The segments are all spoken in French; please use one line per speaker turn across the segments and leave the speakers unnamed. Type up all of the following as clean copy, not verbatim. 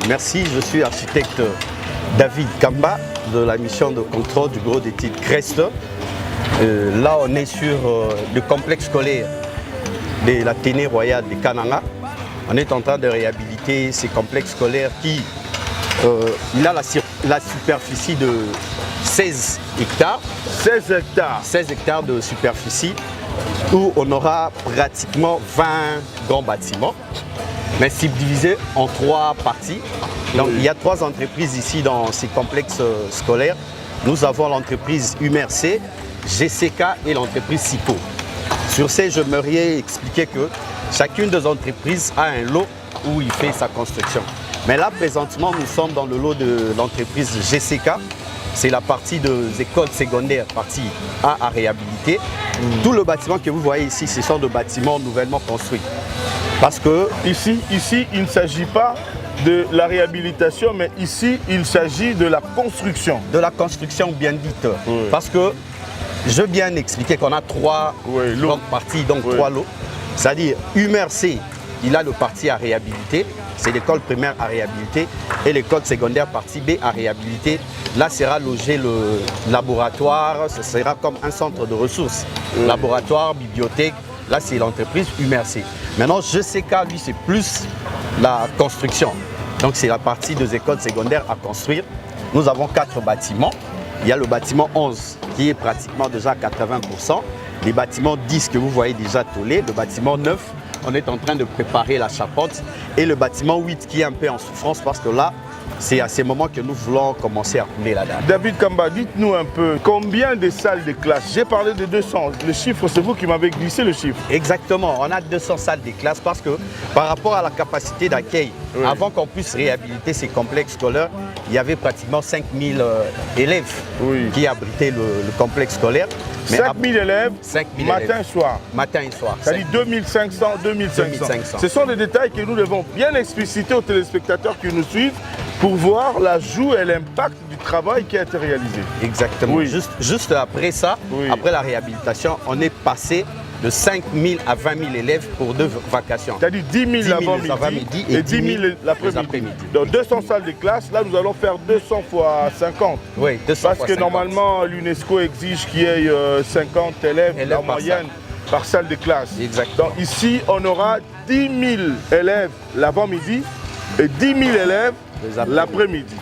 Merci, je suis architecte David Kamba de la mission de contrôle du bureau d'études CREST. Là, on est sur le complexe scolaire de l'Athénée royale de Kananga. On est en train de réhabiliter ces complexes scolaires qui il a la superficie de 16 hectares.
16 hectares.
16 hectares de superficie où on aura pratiquement 20 grands bâtiments, mais subdivisés en 3 parties. Donc il y a 3 entreprises ici dans ces complexes scolaires. Nous avons l'entreprise UMRC, GCK et l'entreprise SICO. Sur ces, j'aimerais expliquer que chacune des entreprises a un lot où il fait sa construction. Mais là, présentement, nous sommes dans le lot de l'entreprise GCK. C'est la partie des écoles secondaires, partie A à réhabiliter. Tout le bâtiment que vous voyez ici, ce sont des bâtiments nouvellement construits. Parce que
ici, il ne s'agit pas de la réhabilitation, mais ici, il s'agit de la construction.
De la construction bien dite. Oui. Parce que je veux bien expliquer qu'on a 3 grandes parties, donc 3 lots. C'est-à-dire UMRC, il a le parti à réhabiliter. C'est l'école primaire à réhabiliter et l'école secondaire partie B à réhabiliter. Là sera logé le laboratoire, ce sera comme un centre de ressources. Laboratoire, bibliothèque, là c'est l'entreprise UMRC. Maintenant, GCK, lui, c'est plus la construction. Donc c'est la partie des écoles secondaires à construire. Nous avons 4 bâtiments. Il y a le bâtiment 11 qui est pratiquement déjà à 80%. Les bâtiments 10 que vous voyez déjà tollés, le bâtiment 9, on est en train de préparer la charpente et le bâtiment 8 qui est un peu en souffrance parce que là, c'est à ces moments que nous voulons commencer à couler la dame.
David Kamba, dites-nous un peu, combien de salles de classe? J'ai parlé de 200. Le chiffre, c'est vous qui m'avez glissé le chiffre.
Exactement, on a 200 salles de classe parce que par rapport à la capacité d'accueil, avant qu'on puisse réhabiliter ces complexes scolaires, il y avait pratiquement 5000 élèves qui abritaient le complexe scolaire.
5000 élèves, matin et soir.
Matin et soir.
C'est-à-dire 2500. Ce sont des détails que nous devons bien expliciter aux téléspectateurs qui nous suivent pour voir l'ajout et l'impact du travail qui a été réalisé.
Exactement. Oui. Juste après ça, après la réhabilitation, on est passé de 5000 à 20 000 élèves pour 2 vacations.
C'est-à-dire 10 000 l'avant-midi et 10 000 l'après-midi. Donc 200 salles de classe, là nous allons faire 200 fois 50.
Oui, 200
Parce que 50. Normalement l'UNESCO exige qu'il y ait 50 élèves en moyenne par salle de classe.
Exactement.
Donc ici on aura 10 000 élèves l'avant-midi et 10 000 élèves l'après-midi.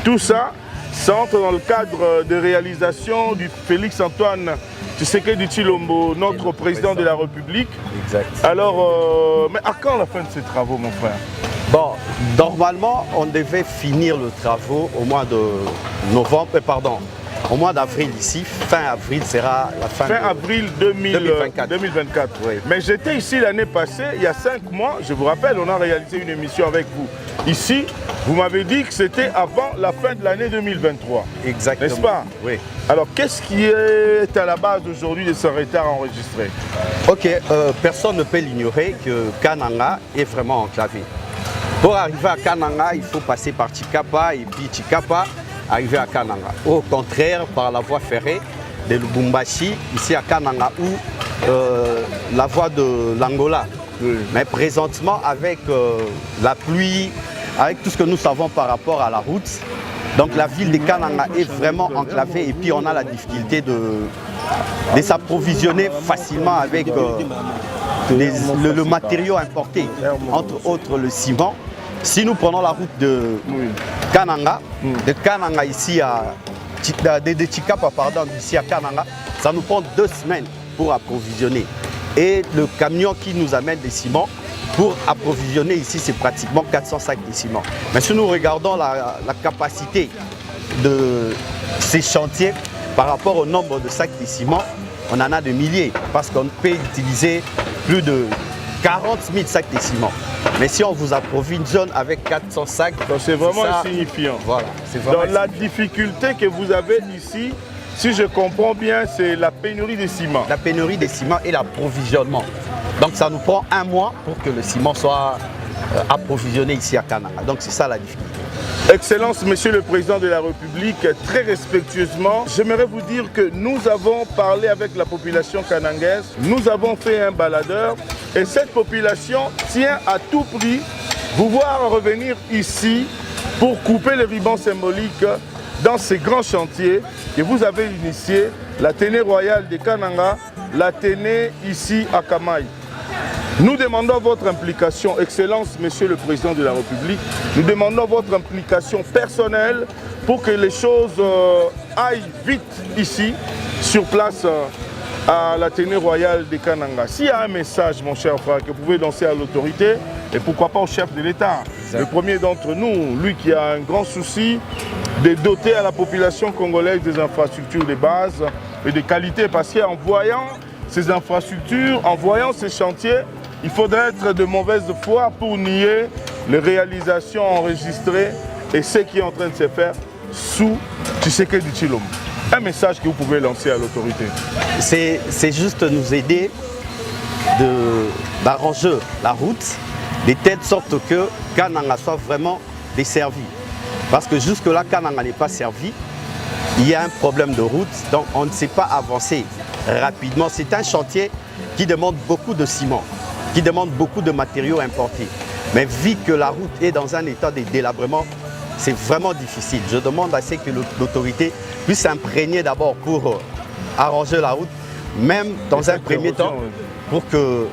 Tout ça s'entre dans le cadre de réalisation du Félix-Antoine Tshisekedi Tshilombo, notre président de la République.
Exact.
Alors, mais à quand la fin de ces travaux, mon frère?
Bon, normalement, on devait finir le travaux au mois de novembre, pardon, au mois d'avril ici. Fin avril sera la fin.
Fin avril 2024.
Oui.
Mais j'étais ici l'année passée, il y a 5 mois, je vous rappelle, on a réalisé une émission avec vous. Ici, vous m'avez dit que c'était avant la fin de l'année 2023.
Exactement.
N'est-ce pas?
Oui.
Alors, qu'est-ce qui est à la base aujourd'hui de ce retard enregistré?
Ok, personne ne peut l'ignorer que Kananga est vraiment enclavé. Pour arriver à Kananga, il faut passer par Chikapa et puis Chikapa, arriver à Kananga. Au contraire, par la voie ferrée de Lubumbashi, ici à Kananga, ou la voie de l'Angola. Mais présentement, avec la pluie, avec tout ce que nous savons par rapport à la route, donc la ville de Kananga est vraiment enclavée et puis on a la difficulté de s'approvisionner facilement avec le matériau importé, entre autres le ciment. Si nous prenons la route de Kananga, de Kananga ici à de Chikapa, pardon, ici à Kananga, ça nous prend 2 semaines pour approvisionner. Et le camion qui nous amène des ciments, pour approvisionner ici, c'est pratiquement 400 sacs de ciment. Mais si nous regardons la capacité de ces chantiers par rapport au nombre de sacs de ciment, on en a de milliers parce qu'on peut utiliser plus de 40 000 sacs de ciment. Mais si on vous approvisionne avec 400 sacs,
c'est vraiment insignifiant.
Voilà,
donc la difficulté que vous avez ici, si je comprends bien, c'est la pénurie de ciment.
La pénurie de ciment et l'approvisionnement. Donc ça nous prend 1 mois pour que le ciment soit approvisionné ici à Kananga. Donc c'est ça la difficulté.
Excellence, Monsieur le Président de la République, très respectueusement, j'aimerais vous dire que nous avons parlé avec la population kanangaise, nous avons fait un baladeur et cette population tient à tout prix vous voir revenir ici pour couper les rubans symboliques dans ces grands chantiers que vous avez initiés, l'Athénée royale de Kananga, l'Athénée ici à Kamaï. Nous demandons votre implication, Excellence, Monsieur le Président de la République, nous demandons votre implication personnelle pour que les choses aillent vite ici, sur place à l'Athénée royale de Kananga. S'il y a un message, mon cher frère, que vous pouvez lancer à l'autorité, et pourquoi pas au chef de l'État, le premier d'entre nous, lui qui a un grand souci de doter à la population congolaise des infrastructures de base et de qualité, parce qu'en voyant ces infrastructures, en voyant ces chantiers, il faudrait être de mauvaise foi pour nier les réalisations enregistrées et ce qui est en train de se faire sous Tshisekedi Tshilombo. Un message que vous pouvez lancer à l'autorité.
C'est juste nous aider d'arranger la route de telle sorte que Kananga soit vraiment desservi. Parce que jusque-là, Kananga n'est pas servi. Il y a un problème de route, donc on ne sait pas avancer rapidement. C'est un chantier qui demande beaucoup de ciment, qui demande beaucoup de matériaux importés. Mais vu que la route est dans un état de délabrement, c'est vraiment difficile. Je demande à ce que l'autorité puisse s'imprégner d'abord pour arranger la route, même dans un premier temps, pour que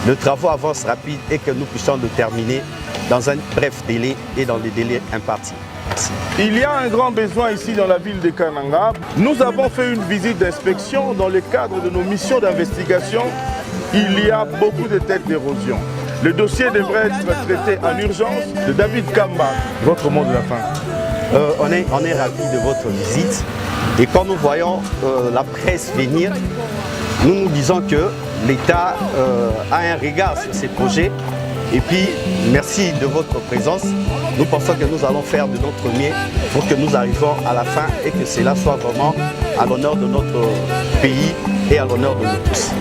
le travaux avance rapide et que nous puissions le terminer dans un bref délai et dans les délais impartis. Merci.
Il y a un grand besoin ici dans la ville de Kananga. Nous avons fait une visite d'inspection dans le cadre de nos missions d'investigation. Il y a beaucoup de têtes d'érosion. Le dossier devrait être traité en urgence. De David Kamba, votre mot de la fin.
On est ravis de votre visite. Et quand nous voyons la presse venir, nous disons que l'État a un regard sur ces projets. Et puis, merci de votre présence. Nous pensons que nous allons faire de notre mieux pour que nous arrivions à la fin et que cela soit vraiment à l'honneur de notre pays et à l'honneur de nous tous.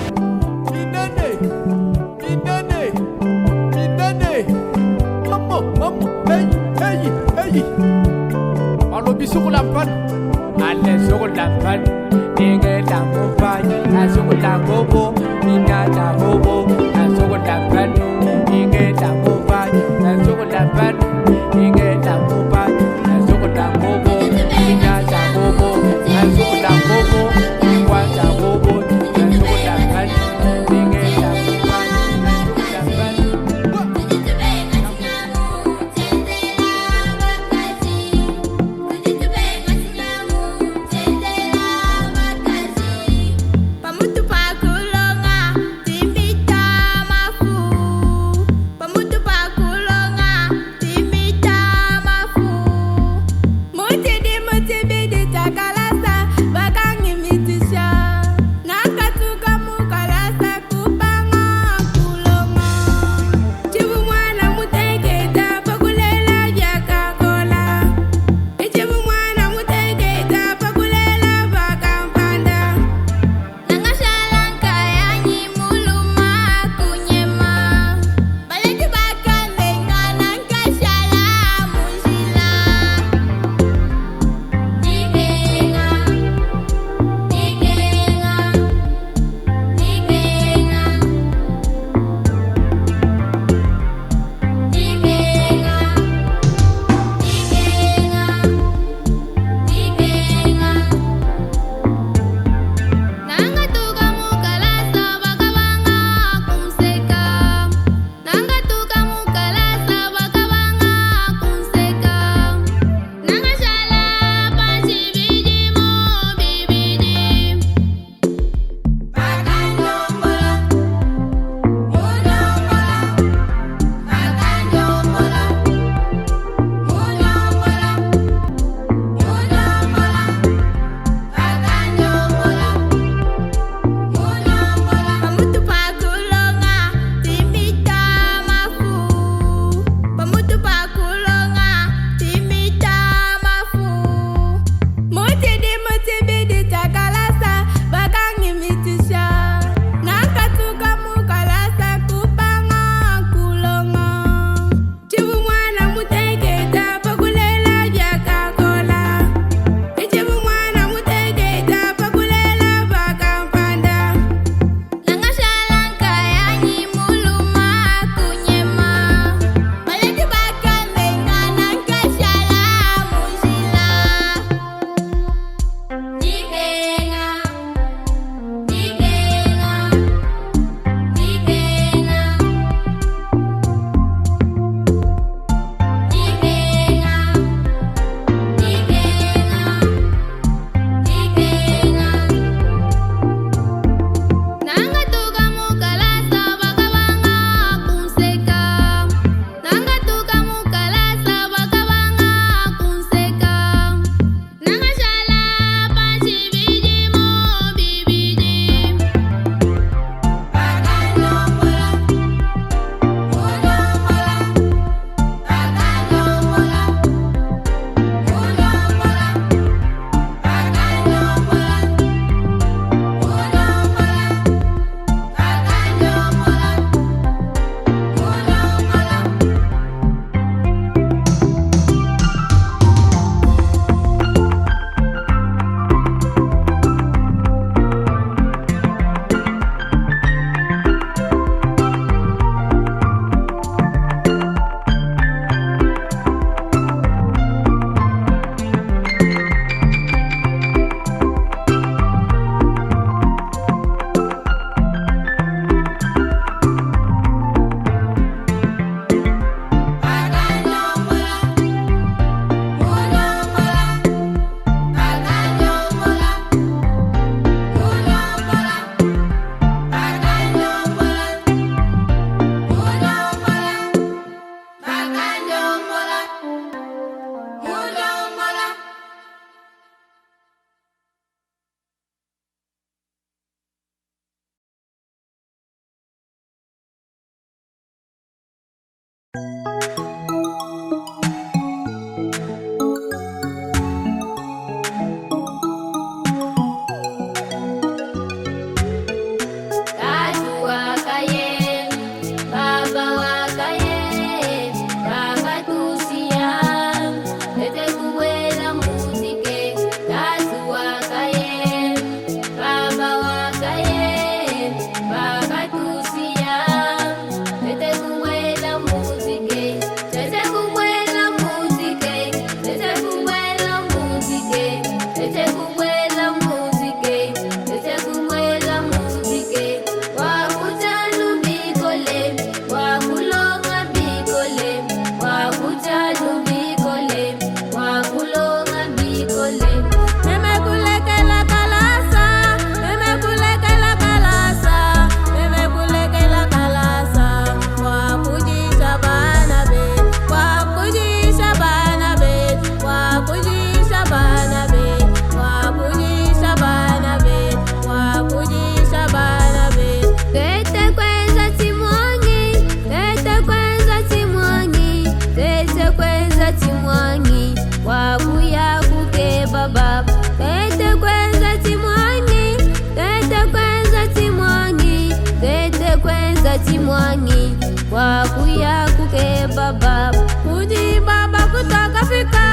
baba, uji baba kutoka fika,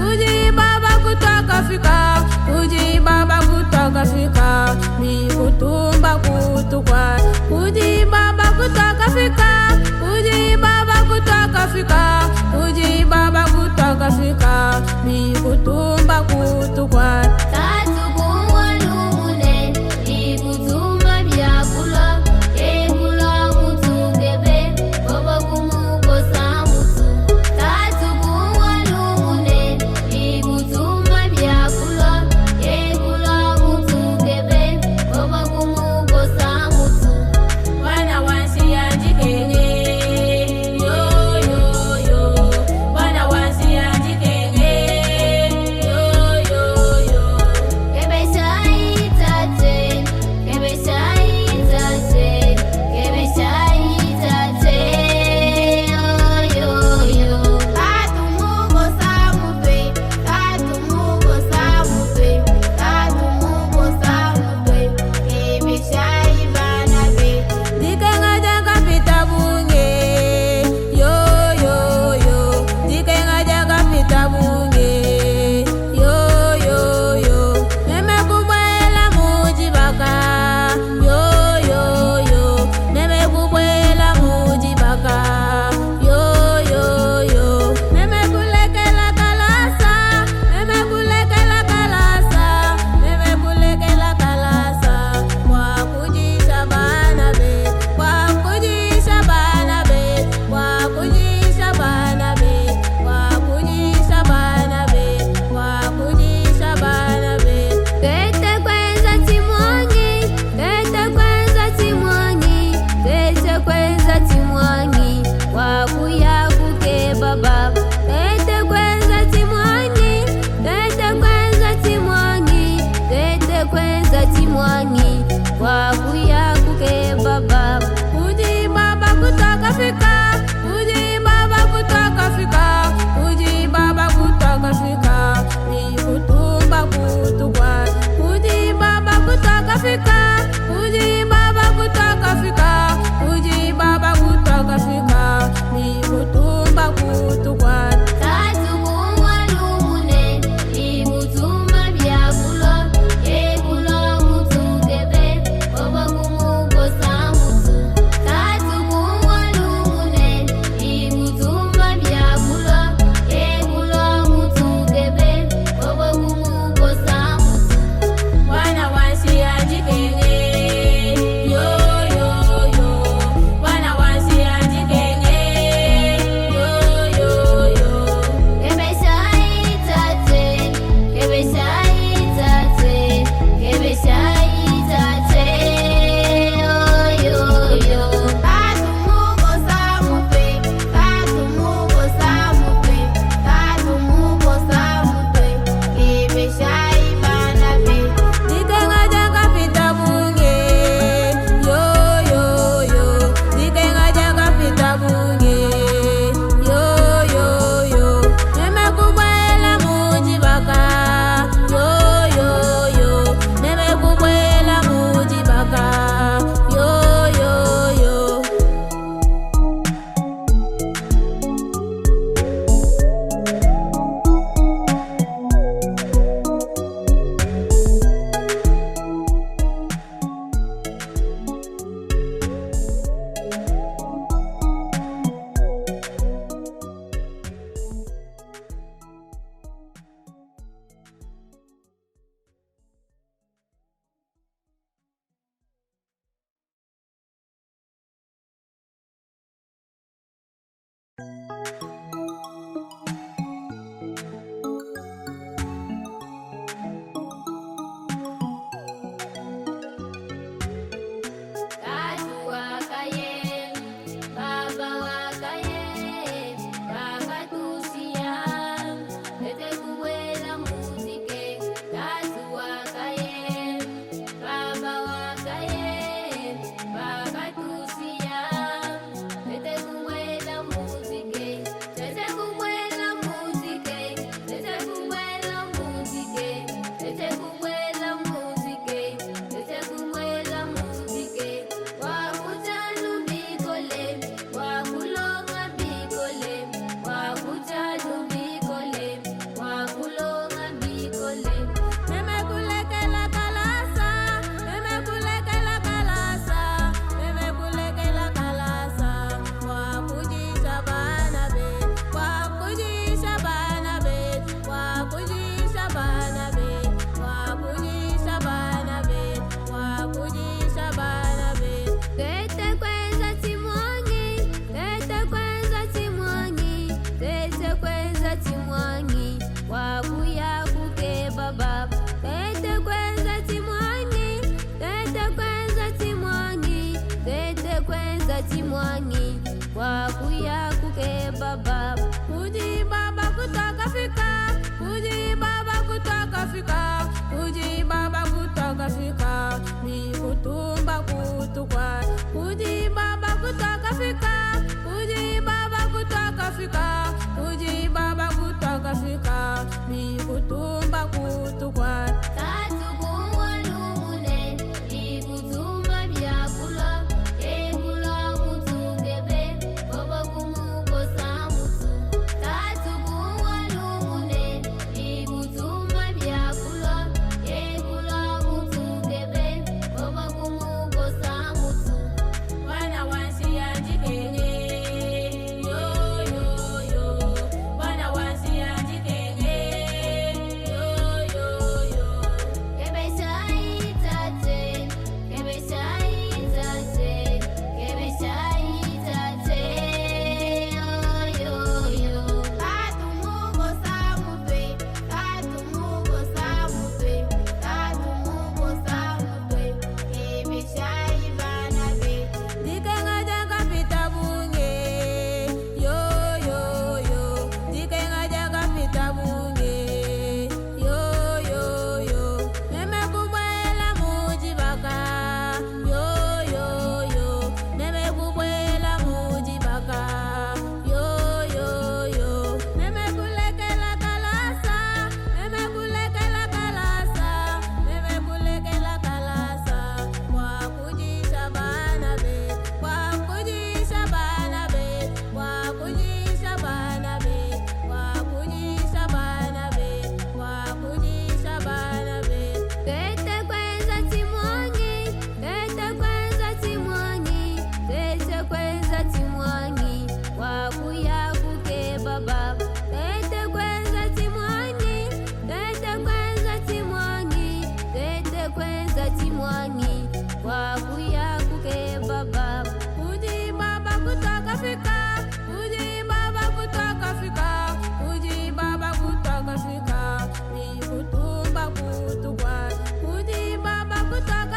uji baba kutoka fika, uji baba kutoka fika, mi kutumba kutukwa, uji baba kutoka fika, uji baba kutoka fika, uji baba kutoka fika, mi kutumba kutukwa.
Yo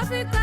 kafika